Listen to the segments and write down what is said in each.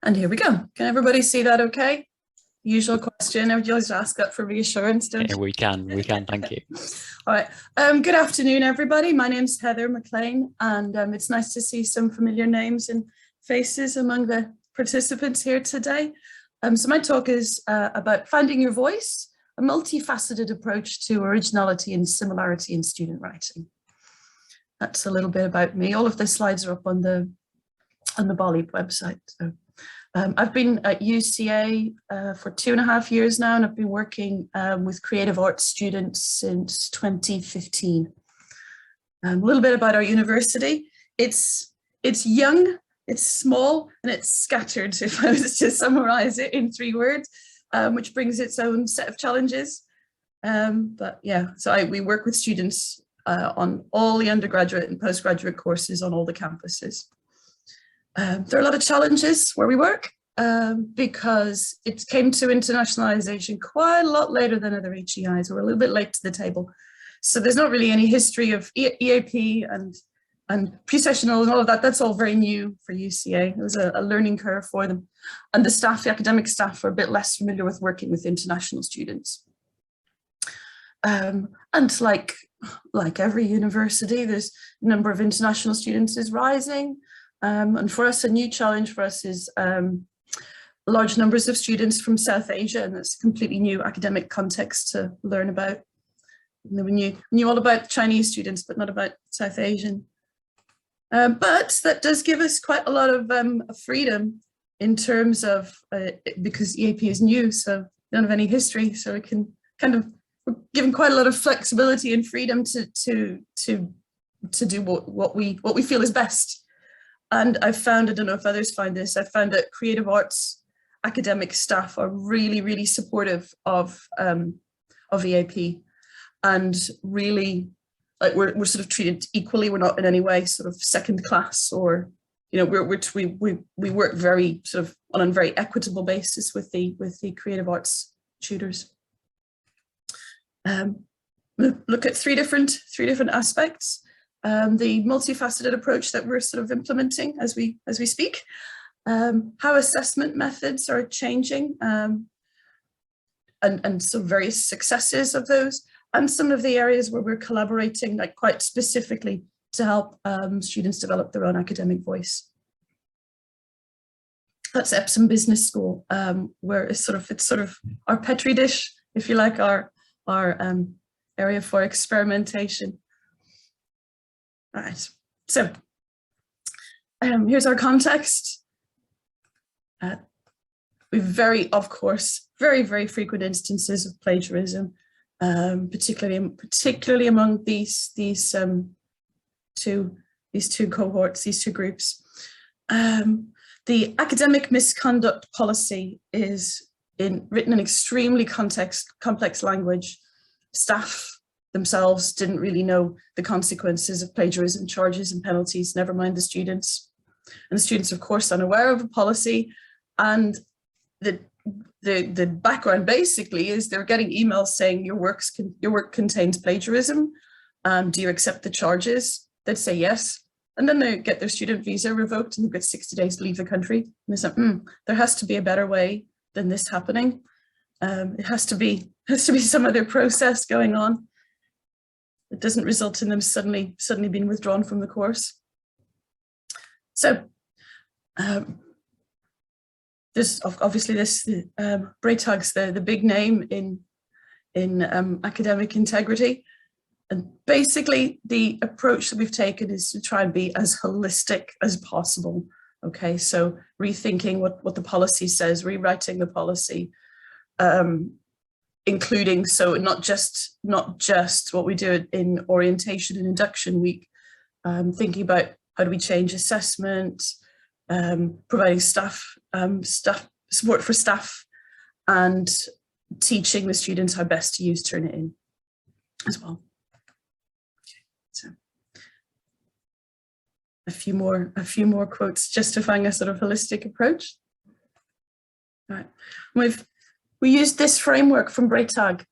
And here we go. Can everybody see that okay? Usual question. I would always ask that for reassurance, don't you? We can, thank you. All right. Good afternoon, everybody. My name's Heather McClean, and it's nice to see some familiar names and faces among the participants here today. So my talk is about finding your voice, a multifaceted approach to originality and similarity in student writing. That's a little bit about me. All of the slides are up on the Bolib website. So I've been at UCA for 2.5 years now, and I've been working with creative arts students since 2015. A little bit about our university. It's young, it's small, and it's scattered, if I was to summarize it in 3 words, which brings its own set of challenges. But yeah, so we work with students on all the undergraduate and postgraduate courses on all the campuses. There are a lot of challenges where we work because it came to internationalization quite a lot later than other HEIs. We're a little bit late to the table. So there's not really any history of EAP and pre-sessional and all of that. That's all very new for UCA. It was a learning curve for them. And the staff, the academic staff, are a bit less familiar with working with international students. And like every university, there's the number of international students is rising. And for us, a new challenge for us is large numbers of students from South Asia, and it's a completely new academic context to learn about. We knew all about Chinese students, but not about South Asian. But that does give us quite a lot of freedom in terms of, because EAP is new, so we don't have any history, so we can we're given quite a lot of flexibility and freedom to do what we feel is best. And I've found, I don't know if others find this, I've found that creative arts academic staff are really, really supportive of EAP, and really, like, we're sort of treated equally. We're not in any way sort of second class, or, you know, we work very sort of on a very equitable basis with the creative arts tutors. Look at three different aspects. The multifaceted approach that we're sort of implementing as we speak, how assessment methods are changing, and some various successes of those, and some of the areas where we're collaborating, like quite specifically to help students develop their own academic voice. That's Epsom Business School, where it's sort of our petri dish, if you like, our area for experimentation. All right, so here's our context. We've of course, very frequent instances of plagiarism, particularly among these two cohorts, these two groups. The academic misconduct policy is written in extremely complex language. Staff themselves didn't really know the consequences of plagiarism charges and penalties, never mind the students. And the students, of course, unaware of the policy, and the background basically is they're getting emails saying your work contains plagiarism. Do you accept the charges? They'd say yes, and then they get their student visa revoked, and they've got 60 days to leave the country. And they say, there has to be a better way than this happening. It has to be some other process going on. It doesn't result in them suddenly being withdrawn from the course. So this Braytag's the big name in academic integrity, and basically the approach that we've taken is to try and be as holistic as possible. Okay, so rethinking what the policy says, rewriting the policy, including, so not just what we do in orientation and induction week, thinking about how do we change assessment, providing support for staff, and teaching the students how best to use Turnitin as well. Okay, so a few more quotes justifying a sort of holistic approach. All right, we used this framework from Braytag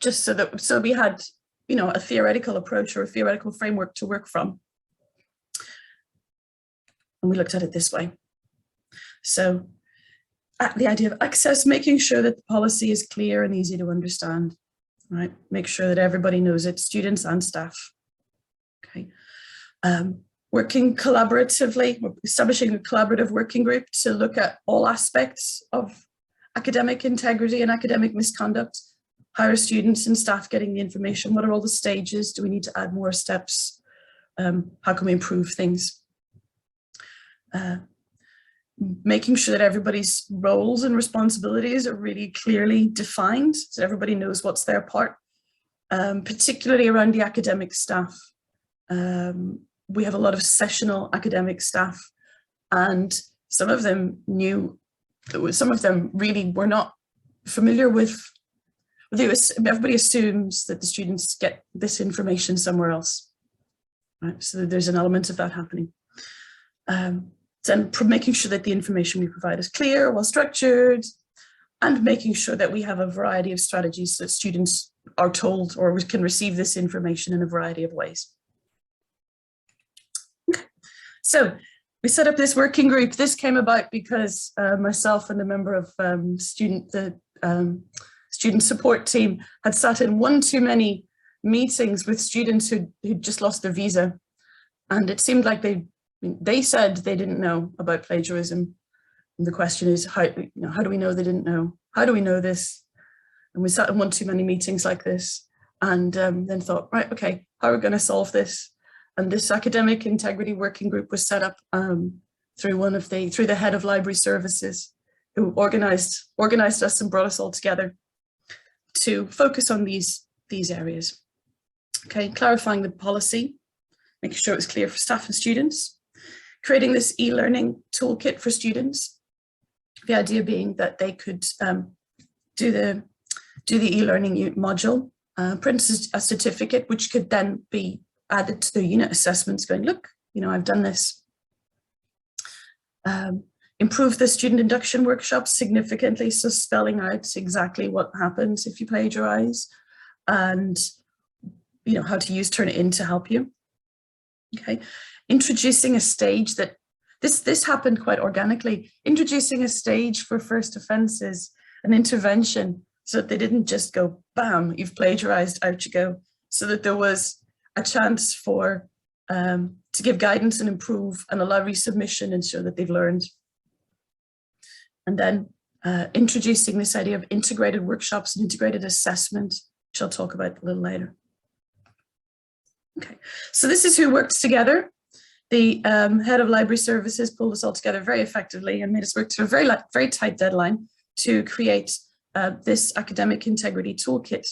just so we had, you know, a theoretical approach or a theoretical framework to work from. And we looked at it this way. So the idea of access, making sure that the policy is clear and easy to understand, right? Make sure that everybody knows it, students and staff. Okay. Working collaboratively, establishing a collaborative working group to look at all aspects of academic integrity and academic misconduct. How are students and staff getting the information? What are all the stages? Do we need to add more steps? How can we improve things? Making sure that everybody's roles and responsibilities are really clearly defined so everybody knows what's their part, particularly around the academic staff. We have a lot of sessional academic staff, and some of them really were not familiar with, everybody assumes that the students get this information somewhere else, right? So there's an element of that happening. Then making sure that the information we provide is clear, well structured, and making sure that we have a variety of strategies so that students are told or can receive this information in a variety of ways. Okay. So we set up this working group. This came about because myself and a member of the student support team had sat in one too many meetings with students who'd just lost their visa. And it seemed like they said they didn't know about plagiarism. And the question is, how do we know they didn't know? How do we know this? And we sat in one too many meetings like this, and then thought, right, okay, how are we going to solve this? And this academic integrity working group was set up through the head of library services, who organized us and brought us all together to focus on these areas. Okay, clarifying the policy, making sure it was clear for staff and students, creating this e-learning toolkit for students. The idea being that they could do the e-learning module, print a certificate, which could then be added to the unit assessments, going, look, I've done this. Improve the student induction workshops significantly, so spelling out exactly what happens if you plagiarize, and how to use Turnitin to help you. Okay, introducing a stage that this happened quite organically, introducing a stage for first offences, an intervention, so that they didn't just go, bam, you've plagiarized, out you go, so that there was a chance for to give guidance and improve and allow resubmission and show that they've learned. And then introducing this idea of integrated workshops and integrated assessment, which I'll talk about a little later. Okay, so this is who worked together. The head of library services pulled us all together very effectively and made us work to a very tight deadline to create this academic integrity toolkit.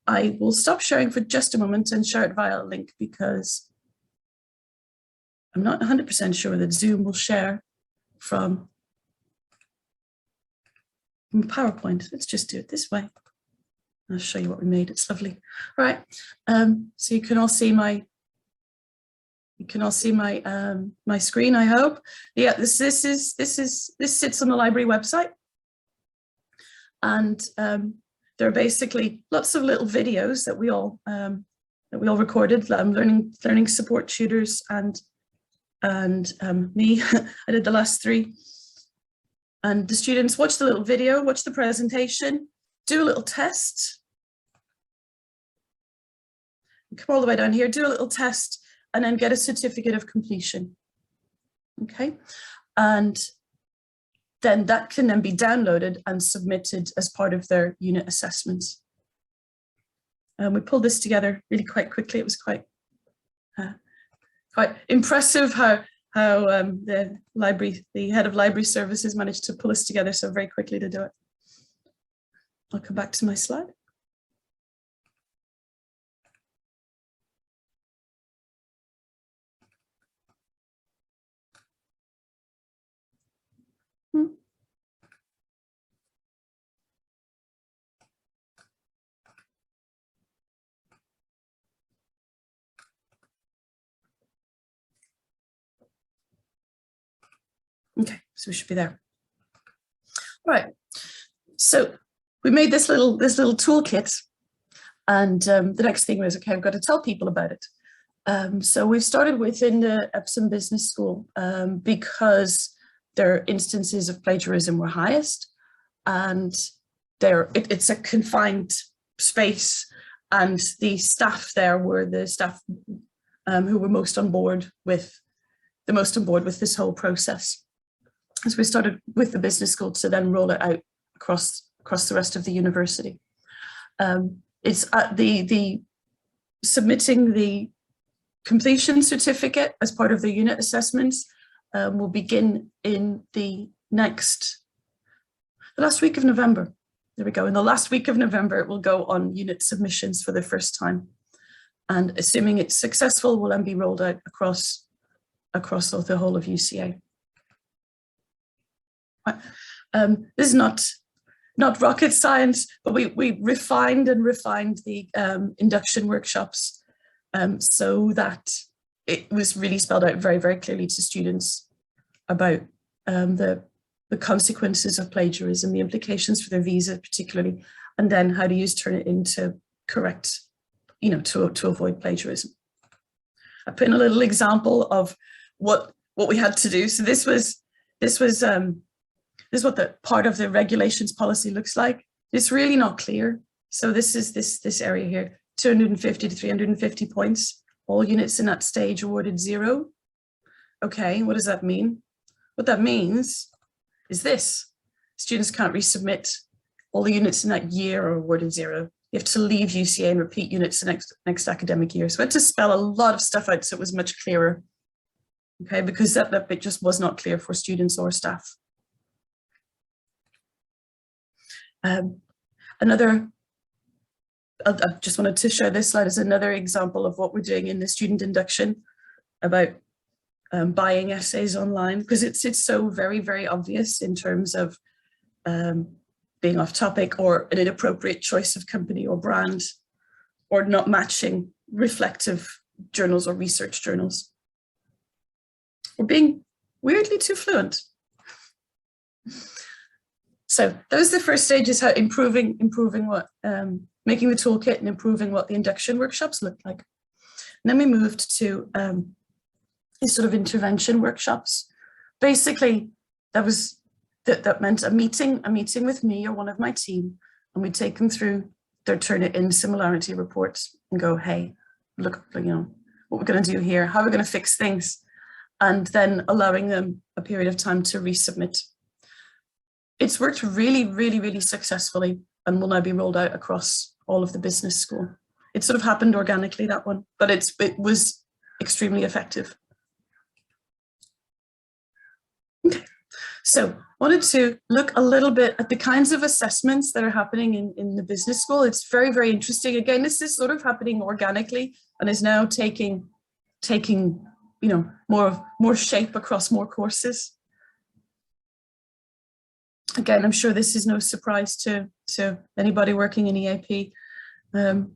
I will stop sharing for just a moment and share it via a link, because I'm not 100% sure that Zoom will share from PowerPoint. Let's just do it this way. I'll show you what we made. It's lovely. All right. So you can all see my my screen, I hope. Yeah, this sits on the library website, and there are basically lots of little videos that we all recorded. Learning support tutors and me. I did the last 3. And the students watch the little video, watch the presentation, do a little test. Come all the way down here, do a little test, and then get a certificate of completion. Okay, and then that can then be downloaded and submitted as part of their unit assessments. We pulled this together really quite quickly. It was quite impressive how the head of library services managed to pull us together so very quickly to do it. I'll come back to my slide. Okay, so we should be there. All right, so we made this little toolkit, and the next thing was, okay, I've got to tell people about it. So we've started within the Epsom Business School because their instances of plagiarism were highest, and it's a confined space, and the staff there were the staff who were most on board with this whole process. As we started with the business school to then roll it out across the rest of the university. It's at the submitting the completion certificate as part of the unit assessments will begin in the last week of November. There we go. In the last week of November, it will go on unit submissions for the first time. And assuming it's successful, will then be rolled out across the whole of UCA. This is not rocket science, but we refined the induction workshops so that it was really spelled out very, very clearly to students about the consequences of plagiarism, the implications for their visa particularly, and then how to turn it into correct, to avoid plagiarism. I put in a little example of what we had to do. So this is what the part of the regulations policy looks like. It's really not clear. So this is this area here, 250 to 350 points. All units in that stage awarded 0. Okay, what does that mean? What that means is this: students can't resubmit. All the units in that year are awarded 0. You have to leave UCA and repeat units the next academic year. So I had to spell a lot of stuff out so it was much clearer. Okay, because that bit just was not clear for students or staff. I just wanted to show this slide as another example of what we're doing in the student induction about buying essays online, because it's so very, very obvious in terms of being off topic or an inappropriate choice of company or brand, or not matching reflective journals or research journals. Or being weirdly too fluent. So those are the first stages, how improving what, making the toolkit and improving what the induction workshops look like. And then we moved to these sort of intervention workshops. Basically, that meant a meeting with me or one of my team, and we'd take them through turn it in similarity reports and go, hey, look, what we're going to do here, how we're going to fix things, and then allowing them a period of time to resubmit. It's worked really, really, really successfully and will now be rolled out across all of the business school. It sort of happened organically, that one, but it was extremely effective. Okay, so wanted to look a little bit at the kinds of assessments that are happening in the business school. It's very, very interesting. Again, this is sort of happening organically and is now taking more shape across more courses. Again, I'm sure this is no surprise to anybody working in EAP. For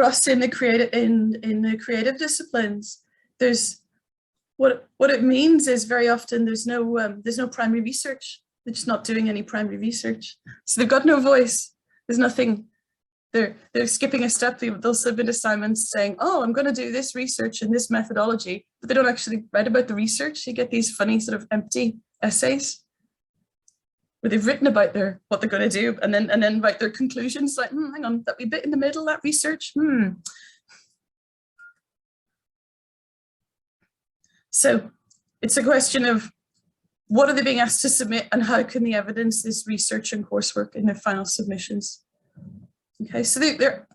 us in the creative disciplines, there's what it means is very often there's no primary research. They're just not doing any primary research, so they've got no voice. There's nothing. They're skipping a step. They'll submit assignments saying, oh, I'm going to do this research and this methodology, but they don't actually write about the research. You get these funny sort of empty essays where they've written about what they're going to do and then write their conclusions like, hang on, that wee bit in the middle, that research, So it's a question of what are they being asked to submit and how can they evidence this research and coursework in their final submissions? Okay, so they're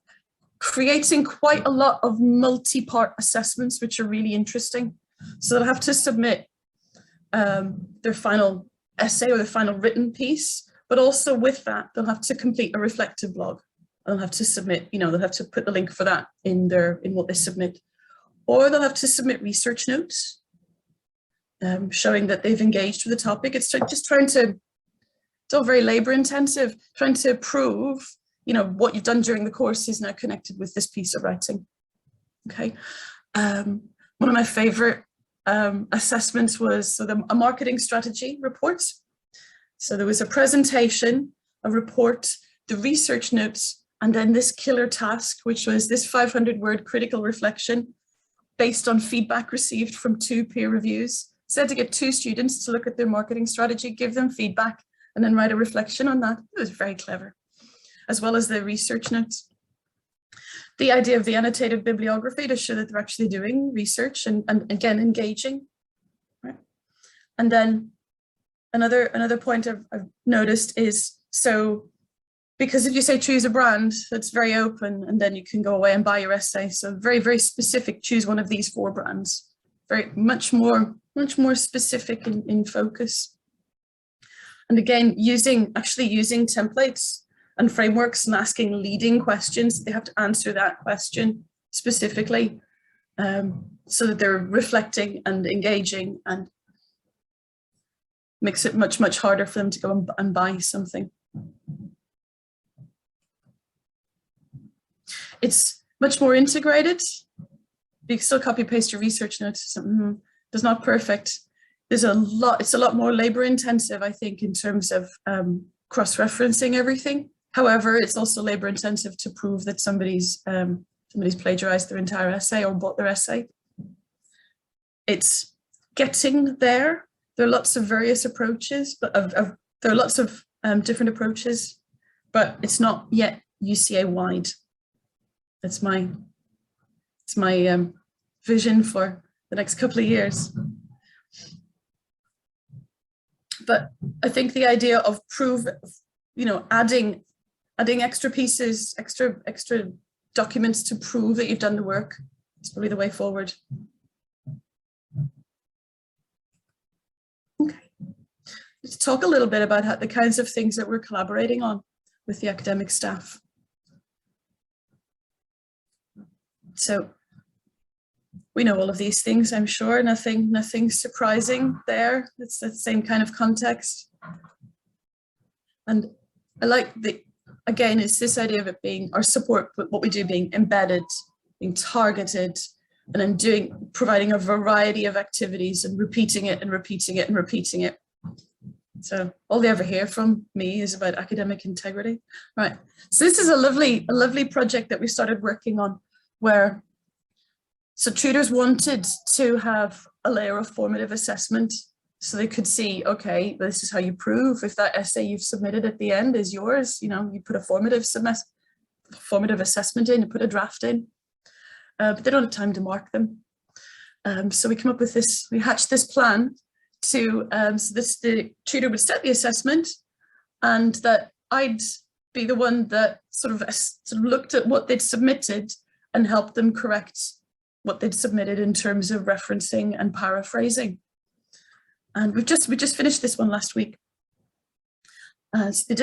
creating quite a lot of multi-part assessments, which are really interesting. So they'll have to submit their final essay or their final written piece, but also with that, they'll have to complete a reflective blog. They'll have to submit, they'll have to put the link for that in what they submit. Or they'll have to submit research notes, showing that they've engaged with the topic. It's just trying to, it's all very labor intensive, trying to prove what you've done during the course is now connected with this piece of writing. Okay. One of my favorite assessments was a marketing strategy report. So there was a presentation, a report, the research notes, and then this killer task, which was this 500-word critical reflection based on feedback received from 2 peer reviews. Said to get 2 students to look at their marketing strategy, give them feedback, and then write a reflection on that. It was very clever, as well as the research notes. The idea of the annotated bibliography to show that they're actually doing research and again, engaging. Right? And then another point I've noticed is, so because if you say choose a brand, that's very open, and then you can go away and buy your essay. So very, very specific, choose one of these 4 brands. Very much more specific in focus. And again, actually using templates and frameworks and asking leading questions. They have to answer that question specifically, so that they're reflecting and engaging, and makes it much, much harder for them to go and buy something. It's much more integrated. You can still copy paste your research notes. It's not perfect. It's a lot more labor intensive, I think, in terms of cross-referencing everything. However, it's also labor intensive to prove that somebody's plagiarized their entire essay or bought their essay. It's getting there. There are lots of various approaches, but there are lots of different approaches, but it's not yet UCA wide. It's my vision for the next couple of years. But I think the idea of adding extra pieces, extra documents to prove that you've done the work is probably the way forward. Okay, let's talk a little bit about the kinds of things that we're collaborating on with the academic staff. So we know all of these things, I'm sure. Nothing surprising there. It's the same kind of context. And I like again, it's this idea of it being our support, but what we do being embedded, being targeted, and then providing a variety of activities and repeating it and repeating it and repeating it. So all they ever hear from me is about academic integrity. Right. So this is a lovely project that we started working on, where tutors wanted to have a layer of formative assessment, so they could see, okay, this is how you prove if that essay you've submitted at the end is yours. You put a formative assessment in, you put a draft in, but they don't have time to mark them. So we come up with this, we hatched this plan to, the tutor would set the assessment, and that I'd be the one that sort of looked at what they'd submitted and helped them correct what they'd submitted in terms of referencing and paraphrasing. And we just finished this one last week. So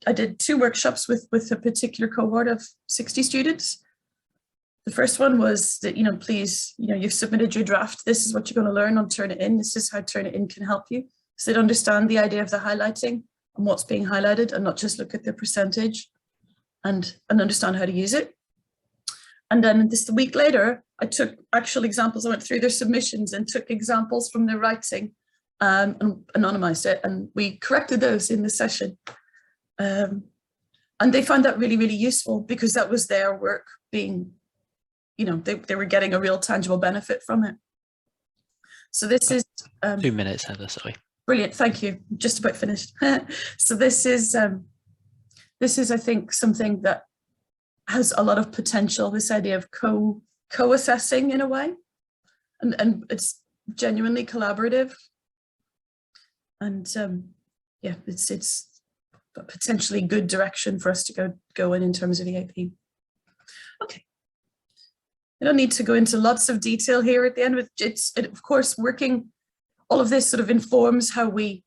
I did 2 workshops with a particular cohort of 60 students. The first one was that, please, you've submitted your draft. This is what you're going to learn on Turnitin. This is how Turnitin can help you. So they'd understand the idea of the highlighting and what's being highlighted, and not just look at the percentage and understand how to use it. And then a week later, I took actual examples. I went through their submissions and took examples from their writing and anonymized it. And we corrected those in the session. And they found that really, really useful, because that was their work being, they were getting a real tangible benefit from it. So this is 2 minutes, Heather, sorry. Brilliant, thank you. Just about finished. So this is, I think, something that has a lot of potential, this idea of co-assessing in a way, and it's genuinely collaborative, and yeah, it's a potentially good direction for us to go in terms of the AP. Okay, I don't need to go into lots of detail here at the end, but of course, all of this sort of informs how we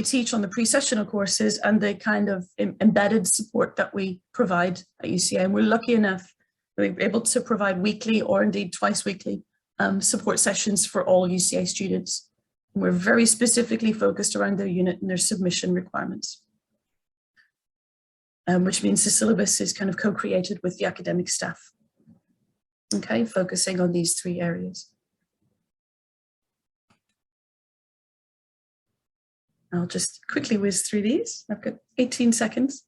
teach on the pre-sessional courses and the kind of embedded support that we provide at UCA. And we're lucky enough that we're able to provide weekly, or indeed twice weekly, support sessions for all UCA students. And we're very specifically focused around their unit and their submission requirements, which means the syllabus is kind of co-created with the academic staff. Okay, focusing on these 3 areas. I'll just quickly whiz through these. I've got 18 seconds.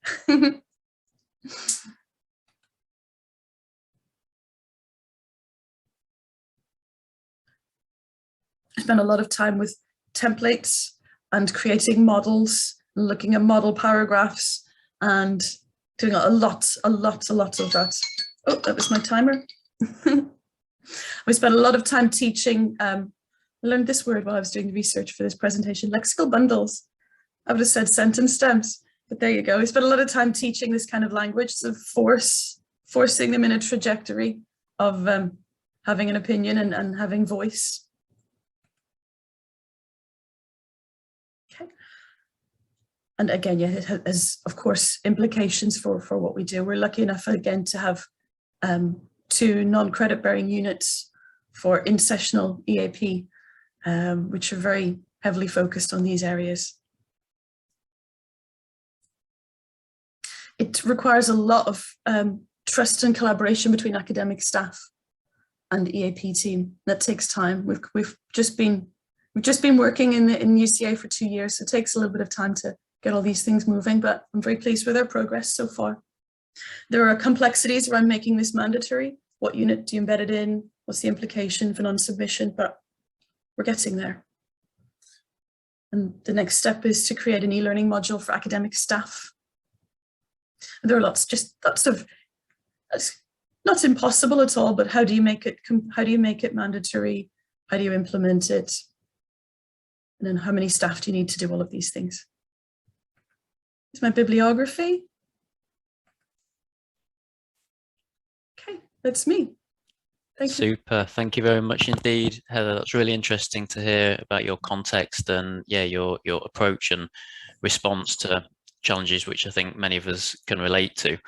I spent a lot of time with templates and creating models, and looking at model paragraphs, and doing a lot of that. Oh, that was my timer. We spent a lot of time teaching. I learned this word while I was doing the research for this presentation, lexical bundles. I would have said sentence stems, but there you go. We spent a lot of time teaching this kind of language, so forcing them in a trajectory of having an opinion and having voice. Okay. And again, yeah, it has, of course, implications for what we do. We're lucky enough, again, to have 2 non-credit bearing units for intersessional EAP, which are very heavily focused on these areas. It requires a lot of trust and collaboration between academic staff and EAP team. That takes time. We've just been working in UCA for 2 years, so it takes a little bit of time to get all these things moving, but I'm very pleased with our progress so far. There are complexities around making this mandatory. What unit do you embed it in? What's the implication for non-submission? But we're getting there. And the next step is to create an e-learning module for academic staff. And there are lots of, it's not impossible at all, but how do you make it mandatory? How do you implement it? And then how many staff do you need to do all of these things? Here's my bibliography. Okay, that's me. Thank you. Super. Thank you very much indeed, Heather. That's really interesting to hear about your context and your approach and response to challenges, which I think many of us can relate to.